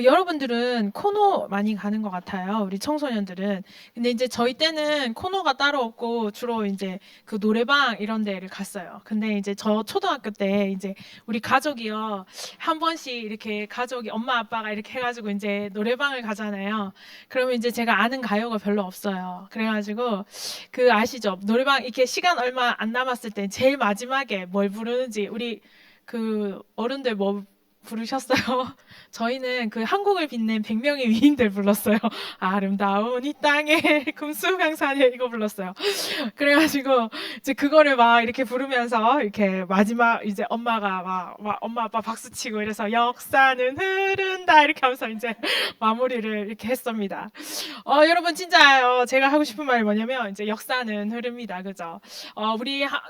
여러분들은 코노 많이 가는 것 같아요. 우리 청소년들은. 근데 이제 저희 때는 코노가 따로 없고 주로 이제 그 노래방 이런 데를 갔어요. 근데 이제 저 초등학교 때 이제 우리 가족이요. 한 번씩 이렇게 가족이 엄마 아빠가 이렇게 해가지고 이제 노래방을 가잖아요. 그러면 이제 제가 아는 가요가 별로 없어요. 그래가지고 그 아시죠? 노래방 이렇게 시간 얼마 안 남았을 때 제일 마지막에 뭘 부르는지 우리 그 어른들 뭐 부르셨어요? 저희는 그 한국을 빛낸 100명의 위인들 불렀어요. 아름다운 이 땅에 금수강산에 이거 불렀어요. 그래가지고 이제 그거를 막 이렇게 부르면서 이렇게 마지막 이제 엄마가 막 엄마 아빠 박수 치고 이래서 역사는 흐른다 이렇게 하면서 이제 마무리를 이렇게 했습니다. 여러분 진짜 제가 하고 싶은 말이 뭐냐면 이제 역사는 흐릅니다. 그죠?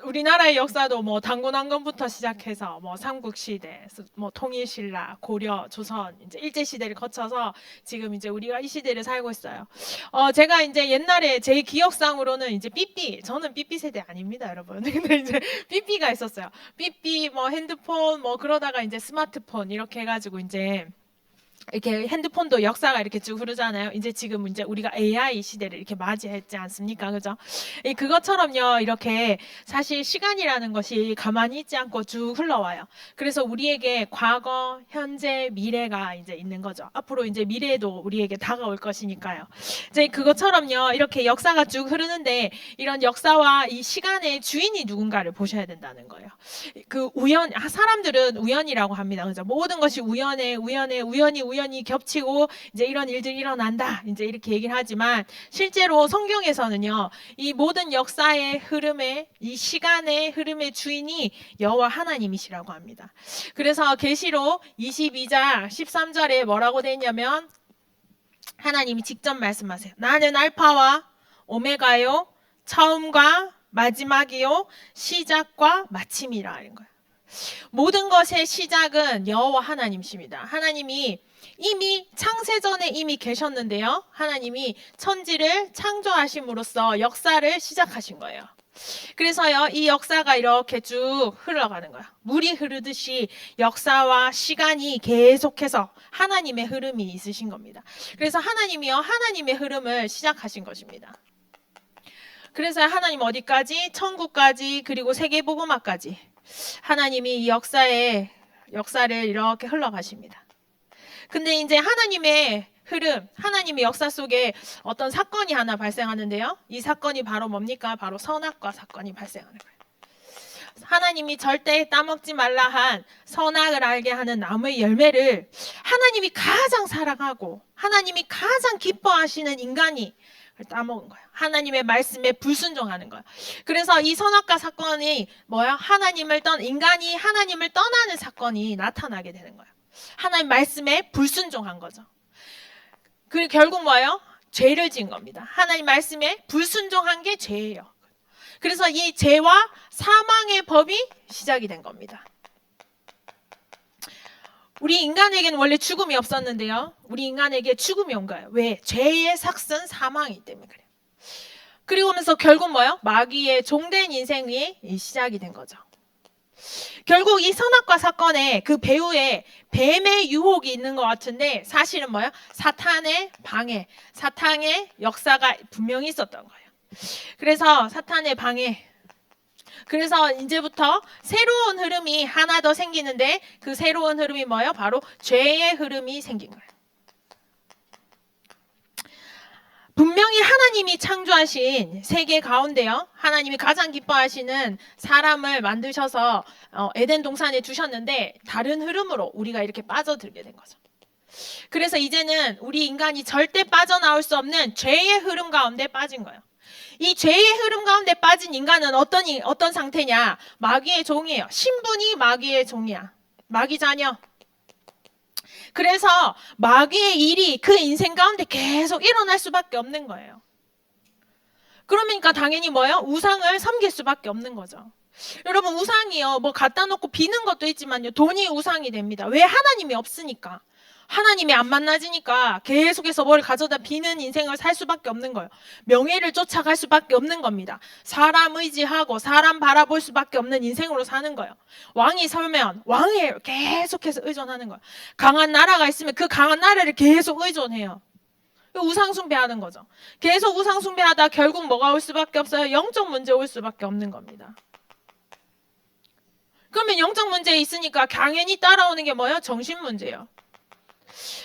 우리나라의 역사도 뭐 단고난건부터 시작해서 뭐 삼국시대, 뭐 통일신라, 고려, 조선 이제 일제 시대를 거쳐서 지금 이제 우리가 이 시대를 살고 있어요. 제가 이제 옛날에 제 기억상으로는 이제 삐삐, 저는 삐삐 세대 아닙니다, 여러분. 근데 이제 삐삐가 있었어요. 삐삐 뭐 핸드폰 뭐 그러다가 이제 스마트폰 이렇게 해가지고 이제 이렇게 핸드폰도 역사가 이렇게 쭉 흐르잖아요. 이제 지금 이제 우리가 AI 시대를 이렇게 맞이했지 않습니까? 그죠? 그것처럼요, 이렇게 사실 시간이라는 것이 가만히 있지 않고 쭉 흘러와요. 그래서 우리에게 과거, 현재, 미래가 이제 있는 거죠. 앞으로 이제 미래도 우리에게 다가올 것이니까요. 이제 그것처럼요, 이렇게 역사가 쭉 흐르는데 이런 역사와 이 시간의 주인이 누군가를 보셔야 된다는 거예요. 사람들은 우연이라고 합니다. 그죠? 모든 것이 우연히 겹치고 이제 이런 일들이 일어난다. 이제 이렇게 얘기를 하지만 실제로 성경에서는요. 이 모든 역사의 흐름에 이 시간의 흐름의 주인이 여호와 하나님이시라고 합니다. 그래서 계시록 22장 13절에 뭐라고 되어 있냐면 하나님이 직접 말씀하세요. 나는 알파와 오메가요. 처음과 마지막이요. 시작과 마침이라 하는 거예요. 모든 것의 시작은 여호와 하나님이십니다. 하나님이 이미 창세전에 이미 계셨는데요. 하나님이 천지를 창조하심으로써 역사를 시작하신 거예요. 그래서요, 이 역사가 이렇게 쭉 흘러가는 거야. 물이 흐르듯이 역사와 시간이 계속해서 하나님의 흐름이 있으신 겁니다. 그래서 하나님이요, 하나님의 흐름을 시작하신 것입니다. 그래서 하나님 어디까지? 천국까지, 그리고 세계복음화까지. 하나님이 이 역사를 이렇게 흘러가십니다. 근데 이제 하나님의 흐름, 하나님의 역사 속에 어떤 사건이 하나 발생하는데요. 이 사건이 바로 뭡니까? 바로 선악과 사건이 발생하는 거예요. 하나님이 절대 따먹지 말라 한 선악을 알게 하는 나무의 열매를 하나님이 가장 사랑하고 하나님이 가장 기뻐하시는 인간이 따먹은 거예요. 하나님의 말씀에 불순종하는 거예요. 그래서 이 선악과 사건이 뭐야? 인간이 하나님을 떠나는 사건이 나타나게 되는 거예요. 하나님 말씀에 불순종한 거죠. 그리고 결국 뭐예요? 죄를 지은 겁니다. 하나님 말씀에 불순종한 게 죄예요. 그래서 이 죄와 사망의 법이 시작이 된 겁니다. 우리 인간에게는 원래 죽음이 없었는데요. 우리 인간에게 죽음이 온 거예요. 왜? 죄의 삭슨 사망이기 때문에 그래요. 그리고면서 결국 뭐예요? 마귀의 종된 인생이 시작이 된 거죠. 결국 이 선악과 사건에 그 배후에 뱀의 유혹이 있는 것 같은데 사실은 뭐예요? 사탄의 방해, 사탄의 역사가 분명히 있었던 거예요. 그래서 사탄의 방해. 그래서 이제부터 새로운 흐름이 하나 더 생기는데 그 새로운 흐름이 뭐예요? 바로 죄의 흐름이 생긴 거예요. 분명히 하나님이 창조하신 세계 가운데요. 하나님이 가장 기뻐하시는 사람을 만드셔서 에덴 동산에 두셨는데 다른 흐름으로 우리가 이렇게 빠져들게 된 거죠. 그래서 이제는 우리 인간이 절대 빠져나올 수 없는 죄의 흐름 가운데 빠진 거예요. 이 죄의 흐름 가운데 빠진 인간은 어떤 상태냐? 마귀의 종이에요. 신분이 마귀의 종이야. 마귀 자녀. 그래서 마귀의 일이 그 인생 가운데 계속 일어날 수밖에 없는 거예요. 그러니까 당연히 뭐예요? 우상을 섬길 수밖에 없는 거죠. 여러분 우상이요 뭐 갖다 놓고 비는 것도 있지만요 돈이 우상이 됩니다. 왜? 하나님이 없으니까. 하나님이 안 만나지니까 계속해서 뭘 가져다 비는 인생을 살 수밖에 없는 거예요. 명예를 쫓아갈 수밖에 없는 겁니다. 사람 의지하고 사람 바라볼 수밖에 없는 인생으로 사는 거예요. 왕이 설면 왕에 계속해서 의존하는 거예요. 강한 나라가 있으면 그 강한 나라를 계속 의존해요. 우상 숭배하는 거죠. 계속 우상 숭배하다 결국 뭐가 올 수밖에 없어요? 영적 문제 올 수밖에 없는 겁니다. 그러면 영적 문제에 있으니까 당연히 따라오는 게 뭐예요? 정신 문제예요.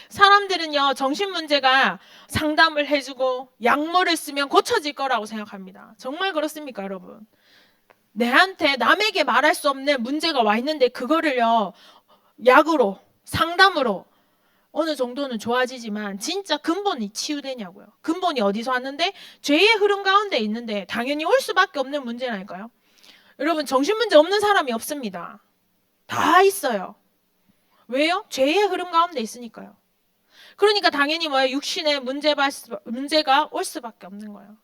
사람들은요 정신 문제가 상담을 해주고 약물을 쓰면 고쳐질 거라고 생각합니다. 정말 그렇습니까 여러분? 내한테 남에게 말할 수 없는 문제가 와 있는데 그거를요 약으로 상담으로 어느 정도는 좋아지지만 진짜 근본이 치유되냐고요. 근본이 어디서 왔는데 죄의 흐름 가운데 있는데 당연히 올 수밖에 없는 문제라니까요. 여러분 정신 문제 없는 사람이 없습니다. 다 있어요. 왜요? 죄의 흐름 가운데 있으니까요. 그러니까 당연히 뭐예요? 육신에 문제가 올 수밖에 없는 거예요.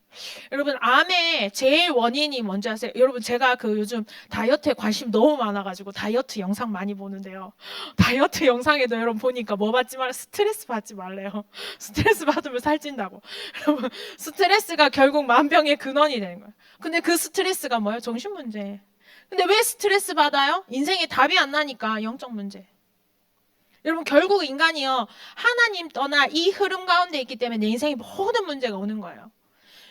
여러분 암의 제일 원인이 뭔지 아세요? 여러분 제가 그 요즘 다이어트에 관심 너무 많아가지고 다이어트 영상 많이 보는데요. 다이어트 영상에도 여러분 보니까 뭐 받지 말래? 스트레스 받지 말래요. 스트레스 받으면 살찐다고. 여러분 스트레스가 결국 만병의 근원이 되는 거예요. 근데 그 스트레스가 뭐예요? 정신 문제. 근데 왜 스트레스 받아요? 인생에 답이 안 나니까 영적 문제. 여러분 결국 인간이요 하나님 떠나 이 흐름 가운데 있기 때문에 내 인생에 모든 문제가 오는 거예요.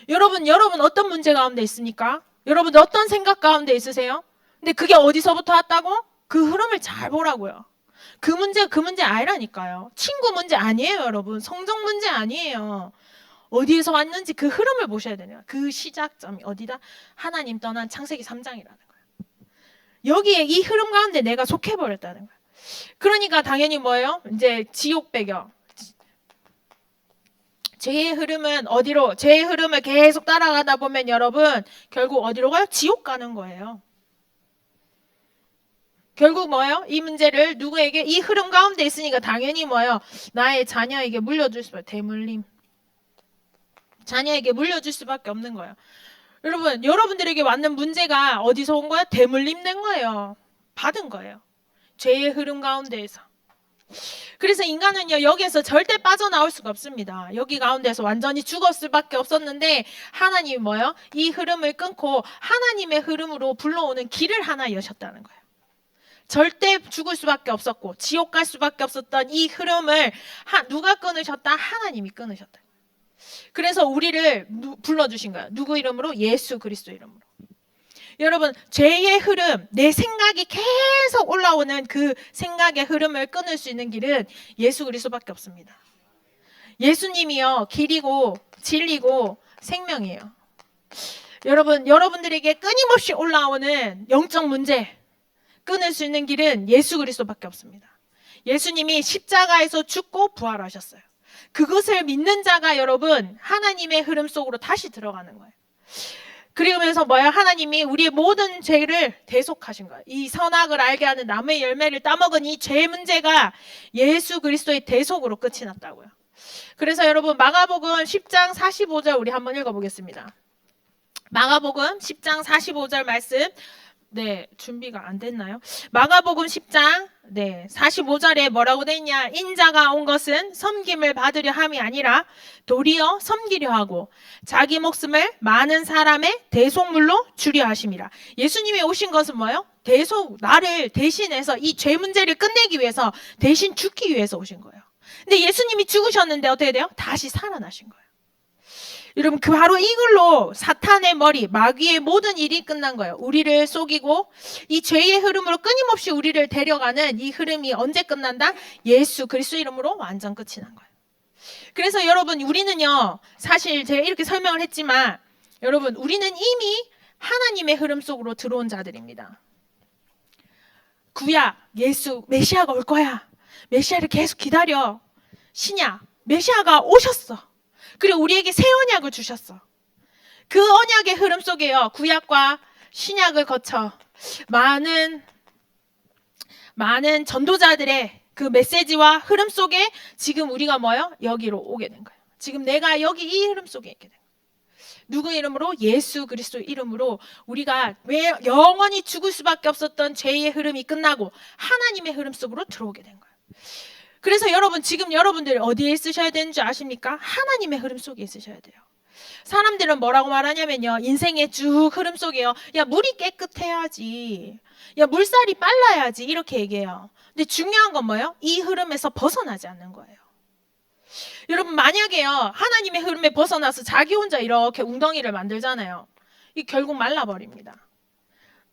여러분 어떤 문제 가운데 있습니까? 여러분 어떤 생각 가운데 있으세요? 근데 그게 어디서부터 왔다고? 그 흐름을 잘 보라고요. 그 문제 아니라니까요. 친구 문제 아니에요 여러분. 성적 문제 아니에요. 어디에서 왔는지 그 흐름을 보셔야 돼요. 그 시작점이 어디다? 하나님 떠난 창세기 3장이라는 거예요. 여기에 이 흐름 가운데 내가 속해버렸다는 거예요. 그러니까 당연히 뭐예요? 이제 지옥 배경. 죄의 흐름은 어디로? 죄의 흐름을 계속 따라가다 보면 여러분 결국 어디로 가요? 지옥 가는 거예요. 결국 뭐예요? 이 문제를 누구에게? 이 흐름 가운데 있으니까 당연히 뭐예요? 나의 자녀에게 물려줄 수밖에 대물림. 자녀에게 물려줄 수밖에 없는 거예요. 여러분 여러분들에게 왔는 문제가 어디서 온 거예요? 대물림 된 거예요. 받은 거예요. 죄의 흐름 가운데에서. 그래서 인간은요 여기에서 절대 빠져나올 수가 없습니다. 여기 가운데서 완전히 죽을 수밖에 없었는데 하나님이 뭐예요? 이 흐름을 끊고 하나님의 흐름으로 불러오는 길을 하나 여셨다는 거예요. 절대 죽을 수밖에 없었고 지옥 갈 수밖에 없었던 이 흐름을 누가 끊으셨다? 하나님이 끊으셨다. 그래서 우리를 불러주신 거예요. 누구 이름으로? 예수 그리스도 이름으로. 여러분 죄의 흐름, 내 생각이 계속 올라오는 그 생각의 흐름을 끊을 수 있는 길은 예수 그리스도밖에 없습니다. 예수님이요 길이고 진리고 생명이에요. 여러분 여러분들에게 끊임없이 올라오는 영적 문제 끊을 수 있는 길은 예수 그리스도밖에 없습니다. 예수님이 십자가에서 죽고 부활하셨어요. 그것을 믿는 자가 여러분 하나님의 흐름 속으로 다시 들어가는 거예요. 그러면서 뭐야? 하나님이 우리의 모든 죄를 대속하신 거예요. 이 선악을 알게 하는 나무의 열매를 따먹은 이 죄 문제가 예수 그리스도의 대속으로 끝이 났다고요. 그래서 여러분 마가복음 10장 45절 우리 한번 읽어보겠습니다. 마가복음 10장 45절 말씀. 네, 준비가 안 됐나요? 마가복음 10장 45절에 뭐라고 돼 있냐? 인자가 온 것은 섬김을 받으려 함이 아니라 도리어 섬기려 하고 자기 목숨을 많은 사람의 대속물로 주려 하심이라. 예수님이 오신 것은 뭐예요? 나를 대신해서 이 죄 문제를 끝내기 위해서 대신 죽기 위해서 오신 거예요. 근데 예수님이 죽으셨는데 어떻게 돼요? 다시 살아나신 거예요. 여러분 그 바로 이걸로 사탄의 머리, 마귀의 모든 일이 끝난 거예요. 우리를 속이고 이 죄의 흐름으로 끊임없이 우리를 데려가는 이 흐름이 언제 끝난다? 예수 그리스도 이름으로 완전 끝이 난 거예요. 그래서 여러분 우리는요 사실 제가 이렇게 설명을 했지만 여러분 우리는 이미 하나님의 흐름 속으로 들어온 자들입니다. 구약, 예수, 메시아가 올 거야. 메시아를 계속 기다려. 신약, 메시아가 오셨어. 그리고 우리에게 새 언약을 주셨어. 그 언약의 흐름 속에요. 구약과 신약을 거쳐 많은 전도자들의 그 메시지와 흐름 속에 지금 우리가 뭐예요? 여기로 오게 된 거예요. 지금 내가 여기 이 흐름 속에 있게 된 거예요. 누구 이름으로? 예수 그리스도 이름으로 우리가 왜 영원히 죽을 수밖에 없었던 죄의 흐름이 끝나고 하나님의 흐름 속으로 들어오게 된 거예요. 그래서 여러분 지금 여러분들 어디에 있으셔야 되는 줄 아십니까? 하나님의 흐름 속에 있으셔야 돼요. 사람들은 뭐라고 말하냐면요, 인생의 쭉 흐름 속에요, 야 물이 깨끗해야지, 야 물살이 빨라야지 이렇게 얘기해요. 근데 중요한 건 뭐예요? 이 흐름에서 벗어나지 않는 거예요. 여러분 만약에요 하나님의 흐름에 벗어나서 자기 혼자 이렇게 웅덩이를 만들잖아요. 이 결국 말라버립니다.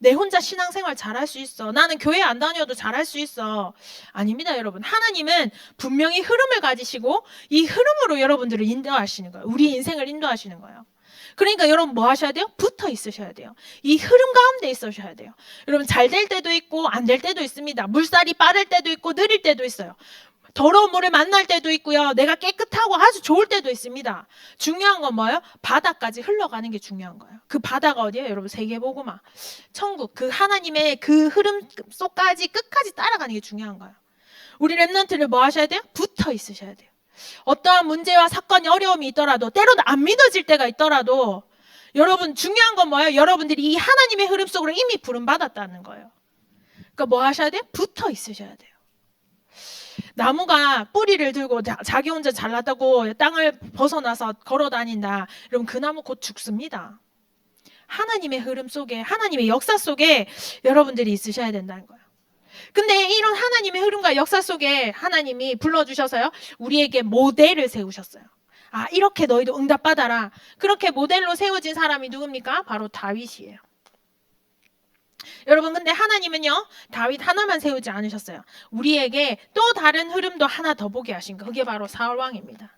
내 혼자 신앙생활 잘할 수 있어, 나는 교회 안 다녀도 잘할 수 있어. 아닙니다 여러분. 하나님은 분명히 흐름을 가지시고 이 흐름으로 여러분들을 인도하시는 거예요. 우리 인생을 인도하시는 거예요. 그러니까 여러분 뭐 하셔야 돼요? 붙어 있으셔야 돼요. 이 흐름 가운데 있으셔야 돼요. 여러분 잘 될 때도 있고 안 될 때도 있습니다. 물살이 빠를 때도 있고 느릴 때도 있어요. 더러운 물을 만날 때도 있고요, 내가 깨끗하고 아주 좋을 때도 있습니다. 중요한 건 뭐예요? 바다까지 흘러가는 게 중요한 거예요. 그 바다가 어디예요? 여러분 세계복음화, 천국, 그 하나님의 그 흐름 속까지 끝까지 따라가는 게 중요한 거예요. 우리 랩런트를 뭐 하셔야 돼요? 붙어 있으셔야 돼요. 어떠한 문제와 사건이 어려움이 있더라도, 때로는 안 믿어질 때가 있더라도, 여러분 중요한 건 뭐예요? 여러분들이 이 하나님의 흐름 속으로 이미 부름받았다는 거예요. 그러니까 뭐 하셔야 돼요? 붙어 있으셔야 돼요. 나무가 뿌리를 들고 자기 혼자 잘났다고 땅을 벗어나서 걸어 다닌다, 여러분 그 나무 곧 죽습니다. 하나님의 흐름 속에, 하나님의 역사 속에 여러분들이 있으셔야 된다는 거예요. 근데 이런 하나님의 흐름과 역사 속에 하나님이 불러주셔서요, 우리에게 모델을 세우셨어요. 아 이렇게 너희도 응답받아라. 그렇게 모델로 세워진 사람이 누굽니까? 바로 다윗이에요. 여러분 근데 하나님은요 다윗 하나만 세우지 않으셨어요. 우리에게 또 다른 흐름도 하나 더 보게 하신 거, 그게 바로 사울 왕입니다.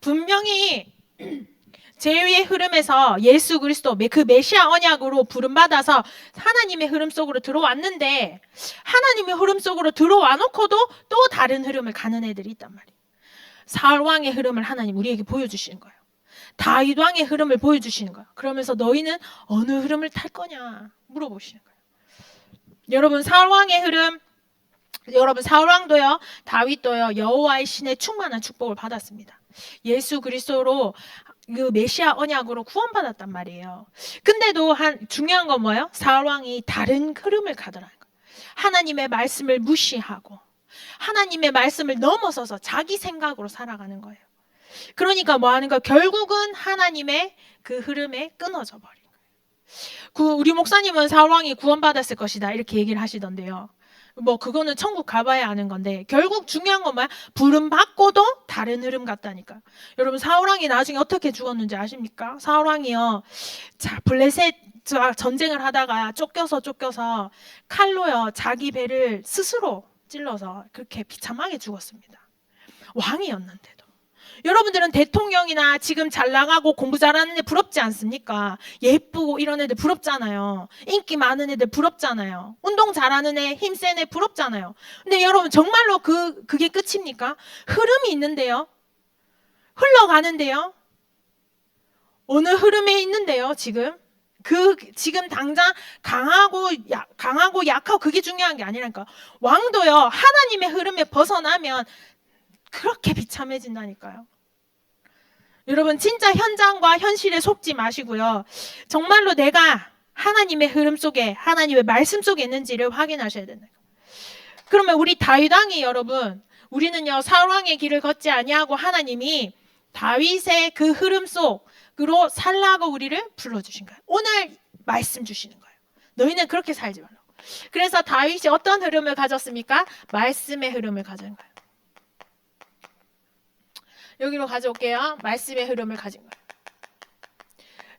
분명히 제위의 흐름에서 예수 그리스도 그 메시아 언약으로 부름받아서 하나님의 흐름 속으로 들어왔는데, 하나님의 흐름 속으로 들어와 놓고도 또 다른 흐름을 가는 애들이 있단 말이에요. 사울 왕의 흐름을 하나님 우리에게 보여주시는 거예요. 다윗 왕의 흐름을 보여주시는 거예요. 그러면서 너희는 어느 흐름을 탈 거냐 물어보시는 거예요. 여러분 사울 왕의 흐름, 여러분 사울 왕도요 다윗도요 여호와의 신의 충만한 축복을 받았습니다. 예수 그리스도로 그 메시아 언약으로 구원받았단 말이에요. 근데도 중요한 건 뭐예요? 사울 왕이 다른 흐름을 가더라는 거예요. 하나님의 말씀을 무시하고 하나님의 말씀을 넘어서서 자기 생각으로 살아가는 거예요. 그러니까 뭐 하는 거예요? 결국은 하나님의 그 흐름에 끊어져 버린 거예요. 우리 목사님은 사울 왕이 구원받았을 것이다 이렇게 얘기를 하시던데요. 뭐 그거는 천국 가봐야 아는 건데, 결국 중요한 건 뭐야? 부름 받고도 다른 흐름 같다니까. 여러분 사울 왕이 나중에 어떻게 죽었는지 아십니까? 사울 왕이요, 자 블레셋 전쟁을 하다가 쫓겨서 칼로요 자기 배를 스스로 찔러서 그렇게 비참하게 죽었습니다. 왕이었는데도. 여러분들은 대통령이나 지금 잘 나가고 공부 잘하는 애 부럽지 않습니까? 예쁘고 이런 애들 부럽잖아요. 인기 많은 애들 부럽잖아요. 운동 잘하는 애, 힘센 애 부럽잖아요. 근데 여러분 정말로 그게 끝입니까? 흐름이 있는데요, 흘러가는데요, 어느 흐름에 있는데요 지금? 지금 당장 강하고 약하고 그게 중요한 게 아니라니까. 왕도요 하나님의 흐름에 벗어나면 그렇게 비참해진다니까요. 여러분 진짜 현장과 현실에 속지 마시고요, 정말로 내가 하나님의 흐름 속에, 하나님의 말씀 속에 있는지를 확인하셔야 된다. 그러면 우리 다윗 왕이, 여러분 우리는요 사울 왕의 길을 걷지 아니하고 하나님이 다윗의 그 흐름 속으로 살라고 우리를 불러주신 거예요. 오늘 말씀 주시는 거예요. 너희는 그렇게 살지 말라고. 그래서 다윗이 어떤 흐름을 가졌습니까? 말씀의 흐름을 가진 거예요. 여기로 가져올게요. 말씀의 흐름을 가진 거예요.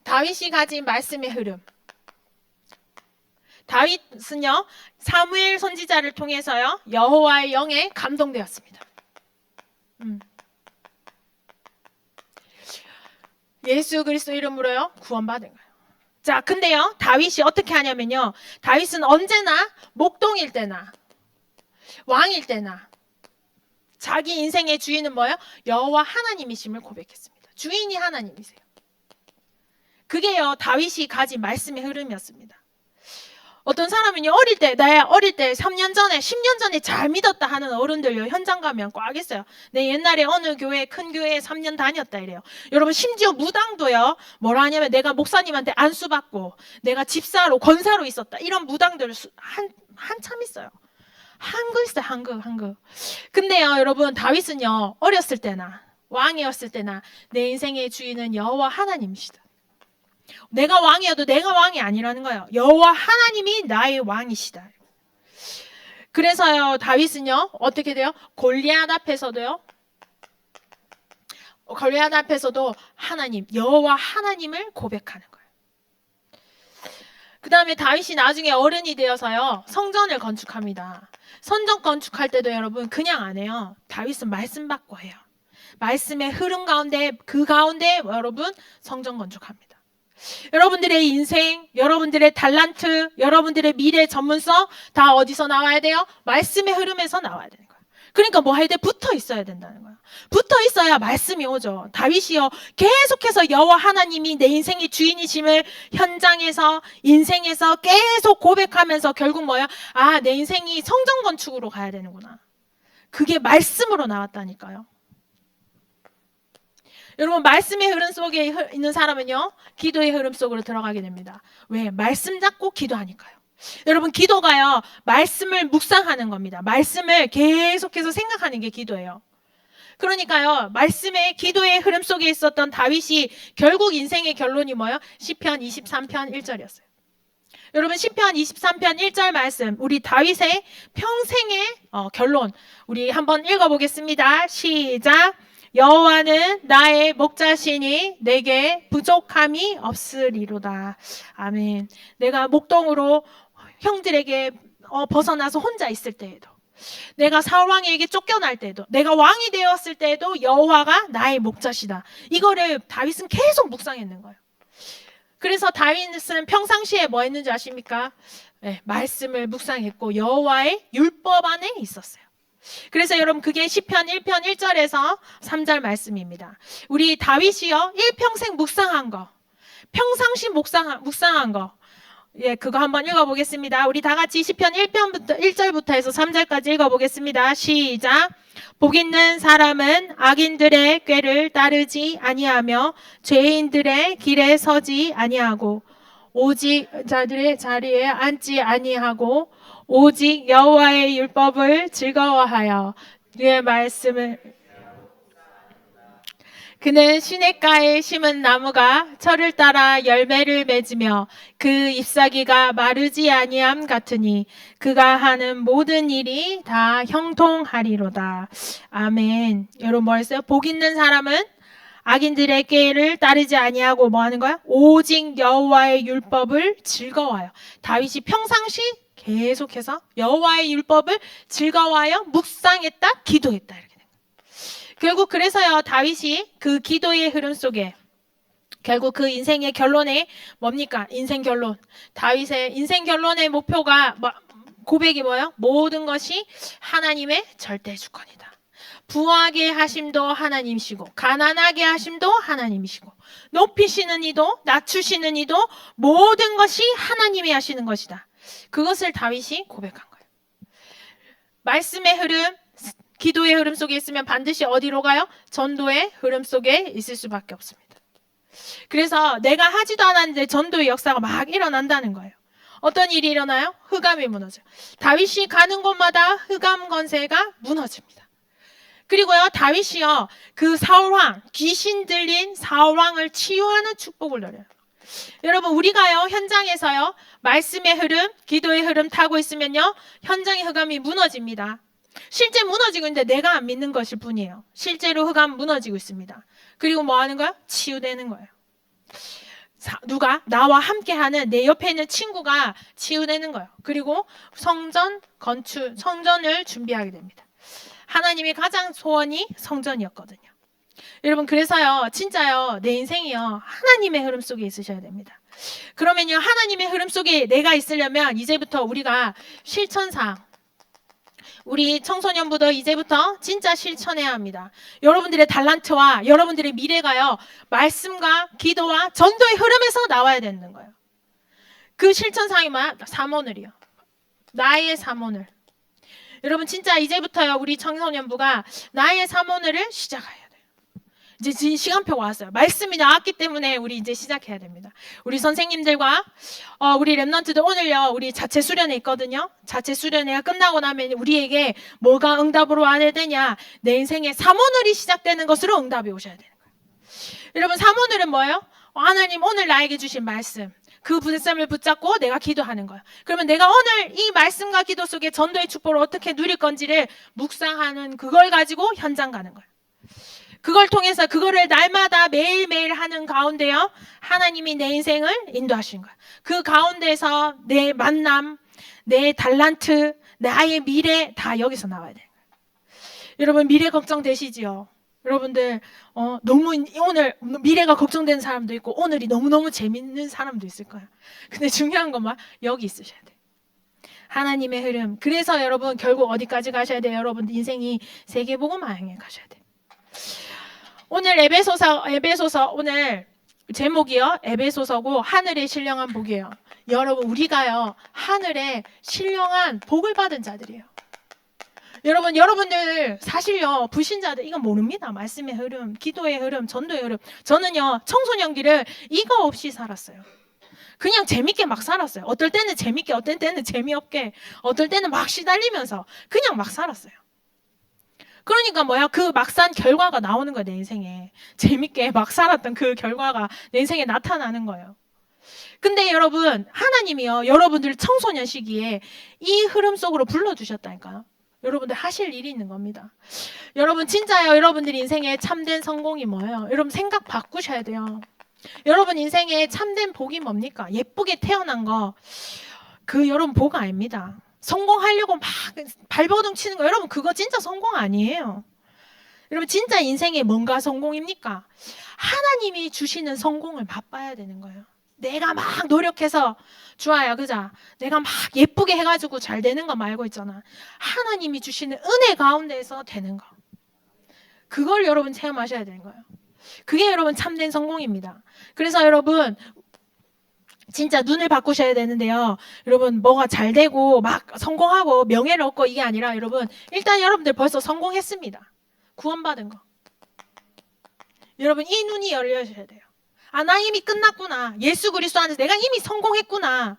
다윗이 가진 말씀의 흐름. 다윗은요 사무엘 선지자를 통해서요 여호와의 영에 감동되었습니다. 예수 그리스도 이름으로요 구원받은 거예요. 자 근데요 다윗이 어떻게 하냐면요, 다윗은 언제나 목동일 때나 왕일 때나 자기 인생의 주인은 뭐예요? 여호와 하나님이심을 고백했습니다. 주인이 하나님이세요. 그게요 다윗이 가진 말씀의 흐름이었습니다. 어떤 사람은요, 어릴 때 3년 전에, 10년 전에 잘 믿었다 하는 어른들요, 현장 가면 꽉 있어요. 내 옛날에 어느 교회, 큰 교회에 3년 다녔다 이래요. 여러분, 심지어 무당도요, 뭐라 하냐면 내가 목사님한테 안수받고, 내가 집사로, 권사로 있었다. 이런 무당들 한참 있어요. 한국 있어요, 한국. 근데요, 여러분, 다윗은요, 어렸을 때나, 왕이었을 때나, 내 인생의 주인은 여호와 하나님이시다. 내가 왕이어도 내가 왕이 아니라는 거예요. 여호와 하나님이 나의 왕이시다. 그래서요, 다윗은요, 어떻게 돼요? 골리앗 앞에서도 하나님, 여호와 하나님을 고백하는 거예요. 그 다음에 다윗이 나중에 어른이 되어서요, 성전을 건축합니다. 성전 건축할 때도 여러분 그냥 안 해요. 다윗은 말씀 받고 해요. 말씀의 흐름 가운데, 그 가운데 여러분 성전 건축합니다. 여러분들의 인생, 여러분들의 달란트, 여러분들의 미래 전문성 다 어디서 나와야 돼요? 말씀의 흐름에서 나와야 되는 거예요. 그러니까 뭐 해야 돼? 붙어 있어야 된다는 거예요. 붙어 있어야 말씀이 오죠. 다윗이요, 계속해서 여호와 하나님이 내 인생의 주인이심을 현장에서, 인생에서 계속 고백하면서 결국 뭐야? 아, 내 인생이 성전 건축으로 가야 되는구나. 그게 말씀으로 나왔다니까요. 여러분, 말씀의 흐름 속에 있는 사람은요, 기도의 흐름 속으로 들어가게 됩니다. 왜? 말씀 잡고 기도하니까요. 여러분, 기도가요, 말씀을 묵상하는 겁니다. 말씀을 계속해서 생각하는 게 기도예요. 그러니까요, 말씀의 기도의 흐름 속에 있었던 다윗이 결국 인생의 결론이 뭐예요? 시편 23편 1절이었어요. 여러분, 시편 23편 1절 말씀, 우리 다윗의 평생의 결론, 우리 한번 읽어보겠습니다. 시작. 여호와는 나의 목자시니 내게 부족함이 없으리로다. 아멘. 내가 목동으로 형들에게 벗어나서 혼자 있을 때에도, 내가 사울 왕에게 쫓겨날 때도, 내가 왕이 되었을 때에도 여호와가 나의 목자시다. 이거를 다윗은 계속 묵상했는 거예요. 그래서 다윗은 평상시에 뭐 했는지 아십니까? 네, 말씀을 묵상했고 여호와의 율법 안에 있었어요. 그래서 여러분, 그게 시편 1편 1절에서 3절 말씀입니다. 우리 다윗이요, 일평생 묵상한 거, 평상시 묵상한 거, 예, 그거 한번 읽어보겠습니다. 우리 다 같이 시편 1절부터 해서 3절까지 읽어보겠습니다. 시작. 복 있는 사람은 악인들의 꾀를 따르지 아니하며 죄인들의 길에 서지 아니하고 오직 자들의 자리에 앉지 아니하고 오직 여호와의 율법을 즐거워하여 그의 말씀을, 그는 시냇가에 심은 나무가 철을 따라 열매를 맺으며 그 잎사귀가 마르지 아니함 같으니 그가 하는 모든 일이 다 형통하리로다. 아멘. 여러분, 뭐 했어요? 복 있는 사람은 악인들의 꾀를 따르지 아니하고 뭐 하는 거야? 오직 여호와의 율법을 즐거워하여. 다윗이 평상시 계속해서 여호와의 율법을 즐거워하여 묵상했다, 기도했다, 이렇게 된 거예요. 결국 그래서요, 다윗이 그 기도의 흐름 속에 결국 그 인생의 결론에 뭡니까? 인생 결론. 다윗의 인생 결론의 목표가 고백이 뭐예요? 모든 것이 하나님의 절대 주권이다. 부하게 하심도 하나님이시고 가난하게 하심도 하나님이시고 높이시는 이도 낮추시는 이도 모든 것이 하나님이 하시는 것이다. 그것을 다윗이 고백한 거예요. 말씀의 흐름, 기도의 흐름 속에 있으면 반드시 어디로 가요? 전도의 흐름 속에 있을 수밖에 없습니다. 그래서 내가 하지도 않았는데 전도의 역사가 막 일어난다는 거예요. 어떤 일이 일어나요? 흑암이 무너져요. 다윗이 가는 곳마다 흑암 권세가 무너집니다. 그리고요, 다윗이요, 그 사울왕, 귀신 들린 사울왕을 치유하는 축복을 누려요. 여러분, 우리가요, 현장에서요, 말씀의 흐름, 기도의 흐름 타고 있으면요, 현장의 흑암이 무너집니다. 실제 무너지고 있는데 내가 안 믿는 것일 뿐이에요. 실제로 흑암 무너지고 있습니다. 그리고 뭐 하는 거야? 치유되는 거예요. 누가? 나와 함께하는 내 옆에 있는 친구가 치유되는 거예요. 그리고 성전을 준비하게 됩니다. 하나님의 가장 소원이 성전이었거든요. 여러분, 그래서요, 진짜요, 내 인생이요, 하나님의 흐름 속에 있으셔야 됩니다. 그러면요, 하나님의 흐름 속에 내가 있으려면 이제부터 우리가 실천상, 우리 청소년부도 이제부터 진짜 실천해야 합니다. 여러분들의 달란트와 여러분들의 미래가요, 말씀과 기도와 전도의 흐름에서 나와야 되는 거예요. 그 실천사항이 뭐야? 사모늘이요. 나의 사모늘. 여러분 진짜 이제부터요 우리 청소년부가 나의 사모늘을 시작해야 돼요. 이제 시간표가 왔어요. 말씀이 나왔기 때문에 우리 이제 시작해야 됩니다. 우리 선생님들과 우리 랩런트들 오늘요 우리 자체 수련회 있거든요. 자체 수련회가 끝나고 나면 우리에게 뭐가 응답으로 와야 되냐? 내 인생의 사모늘이 시작되는 것으로 응답이 오셔야 되는 거예요. 여러분 사모늘은 뭐예요? 하나님 오늘 나에게 주신 말씀. 그 말씀을 붙잡고 내가 기도하는 거야. 그러면 내가 오늘 이 말씀과 기도 속에 전도의 축복을 어떻게 누릴 건지를 묵상하는 그걸 가지고 현장 가는 거야. 그걸 통해서 그거를 날마다 매일매일 하는 가운데요. 하나님이 내 인생을 인도하신 거야. 그 가운데서 내 만남, 내 달란트, 나의 미래 다 여기서 나와야 돼. 여러분 미래 걱정되시지요? 여러분들 너무 오늘 미래가 걱정되는 사람도 있고 오늘이 너무너무 재밌는 사람도 있을 거야. 근데 중요한 건 뭐? 여기 있으셔야 돼. 하나님의 흐름. 그래서 여러분 결국 어디까지 가셔야 돼요? 여러분 인생이 세계복음화 향해 가셔야 돼. 오늘 에베소서 오늘 제목이요. 에베소서고 하늘의 신령한 복이에요. 여러분 우리가요. 하늘에 신령한 복을 받은 자들이에요. 여러분들 사실요 불신자들 이건 모릅니다. 말씀의 흐름, 기도의 흐름, 전도의 흐름. 저는요 청소년기를 이거 없이 살았어요. 그냥 재밌게 막 살았어요. 어떨 때는 재밌게, 어떨 때는 재미없게, 어떨 때는 막 시달리면서 그냥 막 살았어요. 그러니까 뭐야 그 막 산 결과가 나오는 거야 내 인생에. 재밌게 막 살았던 그 결과가 내 인생에 나타나는 거예요. 근데 여러분 하나님이요 여러분들 청소년 시기에 이 흐름 속으로 불러주셨다니까요. 여러분들 하실 일이 있는 겁니다. 여러분 진짜요 여러분들 인생에 참된 성공이 뭐예요? 여러분 생각 바꾸셔야 돼요. 여러분 인생에 참된 복이 뭡니까? 예쁘게 태어난 거 그 여러분 복 아닙니다. 성공하려고 막 발버둥 치는 거 여러분 그거 진짜 성공 아니에요. 여러분 진짜 인생에 뭔가 성공입니까? 하나님이 주시는 성공을 맛봐야 되는 거예요. 내가 막 노력해서 주아야 그자 내가 막 예쁘게 해가지고 잘 되는 거 말고 있잖아. 하나님이 주시는 은혜 가운데에서 되는 거 그걸 여러분 체험하셔야 되는 거예요. 그게 여러분 참된 성공입니다. 그래서 여러분 진짜 눈을 바꾸셔야 되는데요. 여러분 뭐가 잘 되고 막 성공하고 명예를 얻고 이게 아니라 여러분 일단 여러분들 벌써 성공했습니다. 구원받은 거 여러분 이 눈이 열려셔야 돼요. 아, 나 이미 끝났구나. 예수 그리스도 안에서 내가 이미 성공했구나.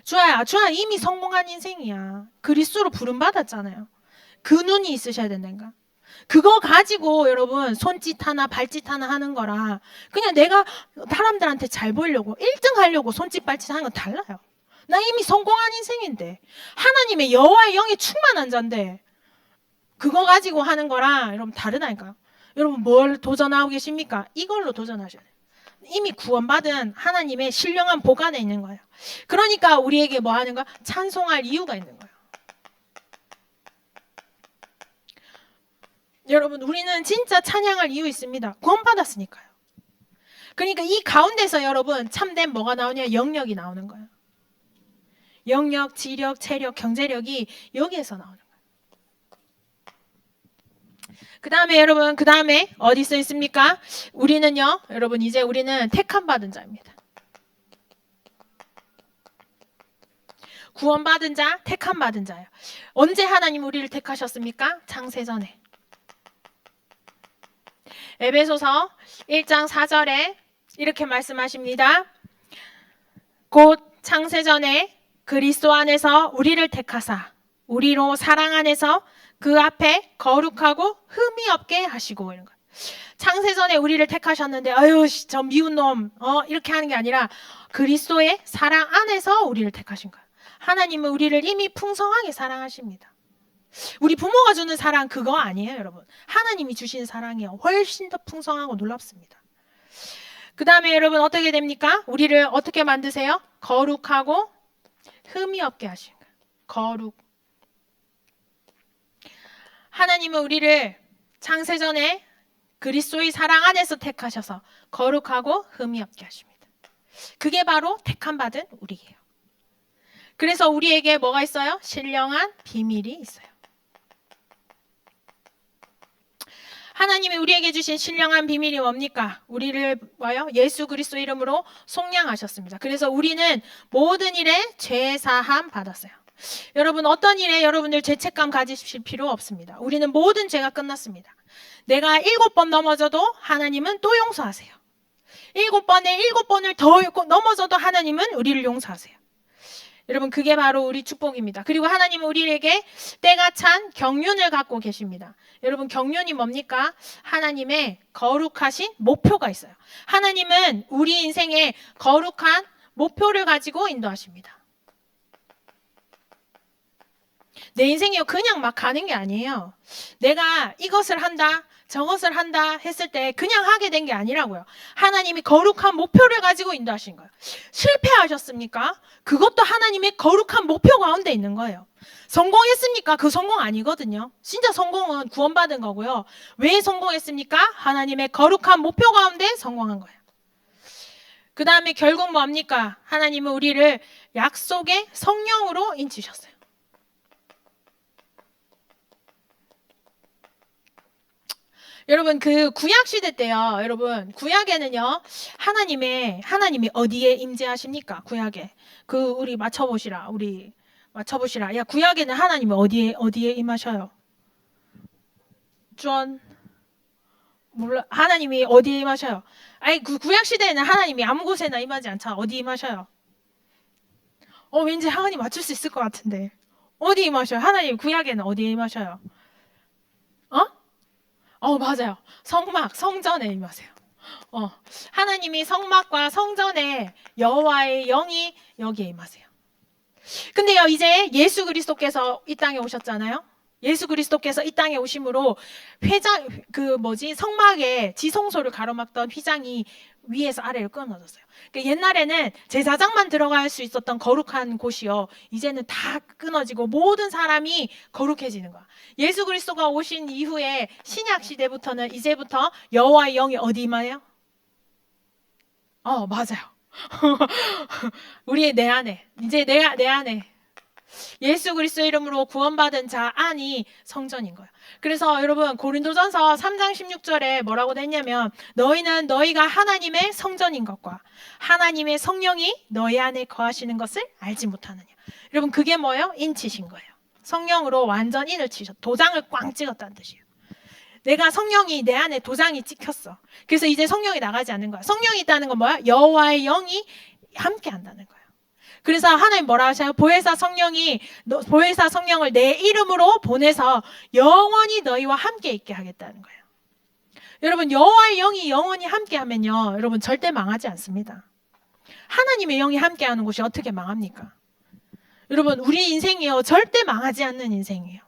주아야 이미 성공한 인생이야. 그리스도로 부름받았잖아요. 그 눈이 있으셔야 된다니까. 그거 가지고 여러분 손짓 하나 발짓 하나 하는 거라 그냥 내가 사람들한테 잘 보이려고 1등 하려고 손짓 발짓 하는 건 달라요. 나 이미 성공한 인생인데 하나님의 여호와의 영이 충만한 자인데 그거 가지고 하는 거랑 여러분 다르다니까요. 여러분 뭘 도전하고 계십니까? 이걸로 도전하셔야 돼요. 이미 구원받은 하나님의 신령한 복 안에 있는 거예요. 그러니까 우리에게 뭐 하는 거야? 찬송할 이유가 있는 거예요. 여러분 우리는 진짜 찬양할 이유 있습니다. 구원받았으니까요. 그러니까 이 가운데서 여러분 참된 뭐가 나오냐? 영역이 나오는 거예요. 영역, 지력, 체력, 경제력이 여기에서 나오는 거예요. 그 다음에 여러분 그 다음에 어디 써 있습니까? 우리는요 여러분 이제 우리는 택함 받은 자입니다. 구원받은 자, 택함 받은 자예요. 언제 하나님 우리를 택하셨습니까? 창세전에. 에베소서 1장 4절에 이렇게 말씀하십니다. 곧 창세전에 그리스도 안에서 우리를 택하사 우리로 사랑 안에서 그 앞에 거룩하고 흠이 없게 하시고 이런 거. 창세전에 우리를 택하셨는데 아유 저 미운 놈 이렇게 하는 게 아니라 그리스도의 사랑 안에서 우리를 택하신 거예요. 하나님은 우리를 이미 풍성하게 사랑하십니다. 우리 부모가 주는 사랑 그거 아니에요 여러분. 하나님이 주신 사랑이요 훨씬 더 풍성하고 놀랍습니다. 그 다음에 여러분 어떻게 됩니까? 우리를 어떻게 만드세요? 거룩하고 흠이 없게 하신 거예요. 거룩. 하나님은 우리를 창세전에 그리스도의 사랑 안에서 택하셔서 거룩하고 흠이 없게 하십니다. 그게 바로 택함 받은 우리예요. 그래서 우리에게 뭐가 있어요? 신령한 비밀이 있어요. 하나님이 우리에게 주신 신령한 비밀이 뭡니까? 우리를 뭐요? 예수 그리스도 이름으로 속량하셨습니다. 그래서 우리는 모든 일에 죄 사함 받았어요. 여러분 어떤 일에 여러분들 죄책감 가지실 필요 없습니다. 우리는 모든 죄가 끝났습니다. 내가 7번 넘어져도 하나님은 또 용서하세요. 7번을 더 넘어져도 하나님은 우리를 용서하세요. 여러분 그게 바로 우리 축복입니다. 그리고 하나님은 우리에게 때가 찬 경륜을 갖고 계십니다. 여러분 경륜이 뭡니까? 하나님의 거룩하신 목표가 있어요. 하나님은 우리 인생에 거룩한 목표를 가지고 인도하십니다. 내 인생이요 그냥 막 가는 게 아니에요. 내가 이것을 한다 저것을 한다 했을 때 그냥 하게 된 게 아니라고요. 하나님이 거룩한 목표를 가지고 인도하신 거예요. 실패하셨습니까? 그것도 하나님의 거룩한 목표 가운데 있는 거예요. 성공했습니까? 그 성공 아니거든요. 진짜 성공은 구원받은 거고요. 왜 성공했습니까? 하나님의 거룩한 목표 가운데 성공한 거예요. 그 다음에 결국 뭡니까? 하나님은 우리를 약속의 성령으로 인치셨어요. 여러분 그 구약 시대 때요. 여러분 구약에는요. 하나님이 어디에 임재하십니까? 구약에. 우리 맞춰보시라. 야 구약에는 하나님이 어디에 임하셔요? 몰라. 하나님이 어디에 임하셔요? 아니 그 구약 시대에는 하나님이 아무 곳에나 임하지 않잖아. 어디 임하셔요? 왠지 하나님 맞출 수 있을 것 같은데. 어디 임하셔요? 하나님 구약에는 어디에 임하셔요? 맞아요. 성전에 임하세요. 하나님이 성막과 성전에 여호와의 영이 여기에 임하세요. 근데요, 이제 예수 그리스도께서 이 땅에 오셨잖아요. 예수 그리스도께서 이 땅에 오심으로 성막에 지성소를 가로막던 휘장이 위에서 아래로 끊어졌어요. 그러니까 옛날에는 제사장만 들어갈 수 있었던 거룩한 곳이요. 이제는 다 끊어지고 모든 사람이 거룩해지는 거야. 예수 그리스도가 오신 이후에 신약 시대부터는 이제부터 여호와의 영이 어디 임해요? 맞아요. 내 안에. 이제 내 안에. 예수 그리스도 이름으로 구원받은 자 안이 성전인 거예요. 그래서 여러분 고린도전서 3장 16절에 뭐라고 됐냐면 너희는 너희가 하나님의 성전인 것과 하나님의 성령이 너희 안에 거하시는 것을 알지 못하느냐. 여러분 그게 뭐예요? 인치신 거예요. 성령으로 완전 인을 치셨. 도장을 꽝 찍었다는 뜻이에요. 내가 성령이 내 안에 도장이 찍혔어. 그래서 이제 성령이 나가지 않는 거야. 성령이 있다는 건 뭐야? 여호와의 영이 함께 한다는 거야. 그래서 하나님 뭐라 하셔요? 보혜사 성령을 내 이름으로 보내서 영원히 너희와 함께 있게 하겠다는 거예요. 여러분 여호와의 영이 영원히 함께 하면요. 여러분 절대 망하지 않습니다. 하나님의 영이 함께 하는 곳이 어떻게 망합니까? 여러분 우리 인생이요. 절대 망하지 않는 인생이에요.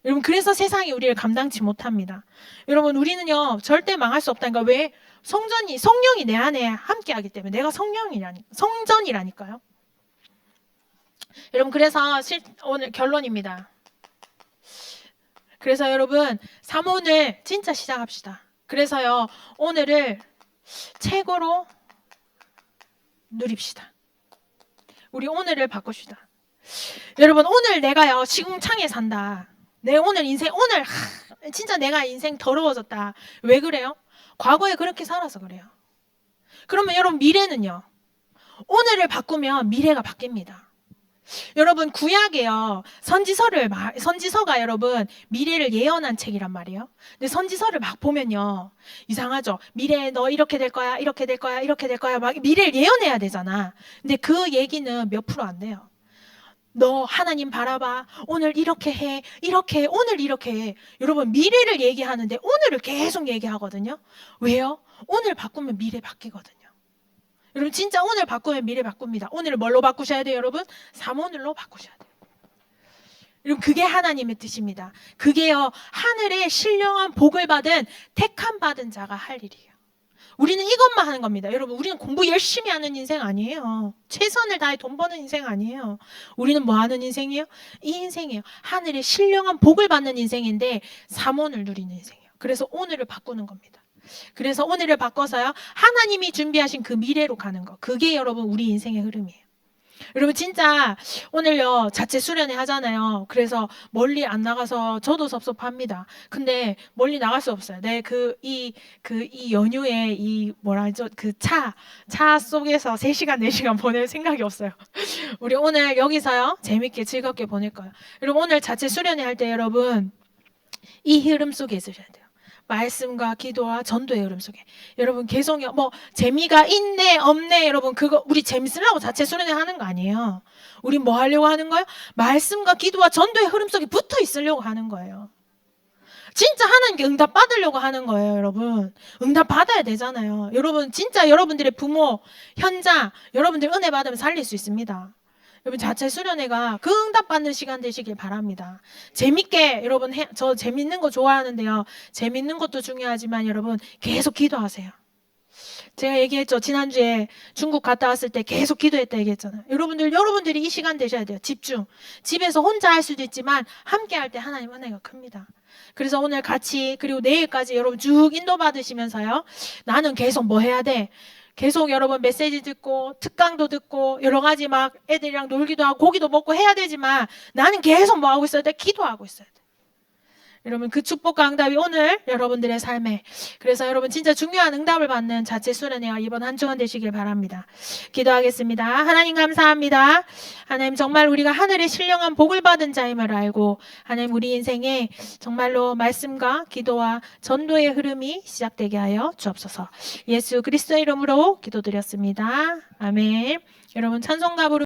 여러분 그래서 세상이 우리를 감당치 못합니다. 여러분 우리는요. 절대 망할 수 없다니까. 왜? 성령이 내 안에 함께 하기 때문에 내가 성전이라니까요. 여러분 그래서 오늘 결론입니다. 그래서 여러분 삼오늘 진짜 시작합시다. 그래서요 오늘을 최고로 누립시다. 우리 오늘을 바꿉시다. 여러분 오늘 내가요 시궁창에 산다. 진짜 내가 인생 더러워졌다. 왜 그래요? 과거에 그렇게 살아서 그래요. 그러면 여러분 미래는요. 오늘을 바꾸면 미래가 바뀝니다. 여러분 구약에요. 선지서가 여러분 미래를 예언한 책이란 말이에요. 근데 선지서를 막 보면요. 이상하죠. 미래에 너 이렇게 될 거야. 이렇게 될 거야. 이렇게 될 거야. 막 미래를 예언해야 되잖아. 근데 그 얘기는 몇 프로 안 돼요. 너 하나님 바라봐. 오늘 이렇게 해. 이렇게 해. 오늘 이렇게 해. 여러분 미래를 얘기하는데 오늘을 계속 얘기하거든요. 왜요? 오늘 바꾸면 미래 바뀌거든요. 여러분 진짜 오늘 바꾸면 미래 바꿉니다. 오늘을 뭘로 바꾸셔야 돼요, 여러분? 삼오늘로 바꾸셔야 돼요. 여러분 그게 하나님의 뜻입니다. 그게요 하늘의 신령한 복을 받은 택함 받은 자가 할 일이에요. 우리는 이것만 하는 겁니다. 여러분 우리는 공부 열심히 하는 인생 아니에요. 최선을 다해 돈 버는 인생 아니에요. 우리는 뭐 하는 인생이에요? 이 인생이에요. 하늘의 신령한 복을 받는 인생인데 삼오늘 누리는 인생이에요. 그래서 오늘을 바꾸는 겁니다. 그래서 오늘을 바꿔서요 하나님이 준비하신 그 미래로 가는 거. 그게 여러분 우리 인생의 흐름이에요. 여러분 진짜 오늘요 자체 수련회 하잖아요. 그래서 멀리 안 나가서 저도 섭섭합니다. 근데 멀리 나갈 수 없어요. 네, 이 연휴에 이 뭐라 하죠? 그 차 속에서 3시간, 4시간 보낼 생각이 없어요. 우리 오늘 여기서요 재밌게 즐겁게 보낼 거예요. 여러분 오늘 자체 수련회 할 때 여러분 이 흐름 속에 있으셔야 돼요. 말씀과 기도와 전도의 흐름 속에. 여러분 계속 뭐 재미가 있네 없네 여러분 그거 우리 재밌으려고 자체 수련회 하는 거 아니에요. 우리 뭐 하려고 하는 거예요? 말씀과 기도와 전도의 흐름 속에 붙어 있으려고 하는 거예요. 진짜 하나님께 응답 받으려고 하는 거예요, 여러분. 응답 받아야 되잖아요. 여러분 진짜 여러분들의 부모, 현장, 여러분들 은혜 받으면 살릴 수 있습니다. 여러분 자체 수련회가 그 응답 받는 시간 되시길 바랍니다. 재밌게 여러분 저 재밌는 거 좋아하는데요. 재밌는 것도 중요하지만 여러분 계속 기도하세요. 제가 얘기했죠. 지난주에 중국 갔다 왔을 때 계속 기도했다 얘기했잖아요. 여러분들이 이 시간 되셔야 돼요. 집중. 집에서 혼자 할 수도 있지만 함께 할 때 하나님 은혜가 큽니다. 그래서 오늘 같이 그리고 내일까지 여러분 쭉 인도 받으시면서요. 나는 계속 뭐 해야 돼? 계속 여러분 메시지 듣고 특강도 듣고 여러 가지 막 애들이랑 놀기도 하고 고기도 먹고 해야 되지만 나는 계속 뭐 하고 있어야 돼? 기도하고 있어야 돼. 여러분 그 축복과 응답이 오늘 여러분들의 삶에 그래서 여러분 진짜 중요한 응답을 받는 자체 수련회와 이번 한 주간 되시길 바랍니다. 기도하겠습니다. 하나님 감사합니다. 하나님 정말 우리가 하늘의 신령한 복을 받은 자임을 알고 하나님 우리 인생에 정말로 말씀과 기도와 전도의 흐름이 시작되게 하여 주옵소서. 예수 그리스도의 이름으로 기도드렸습니다. 아멘. 여러분 찬송가 부르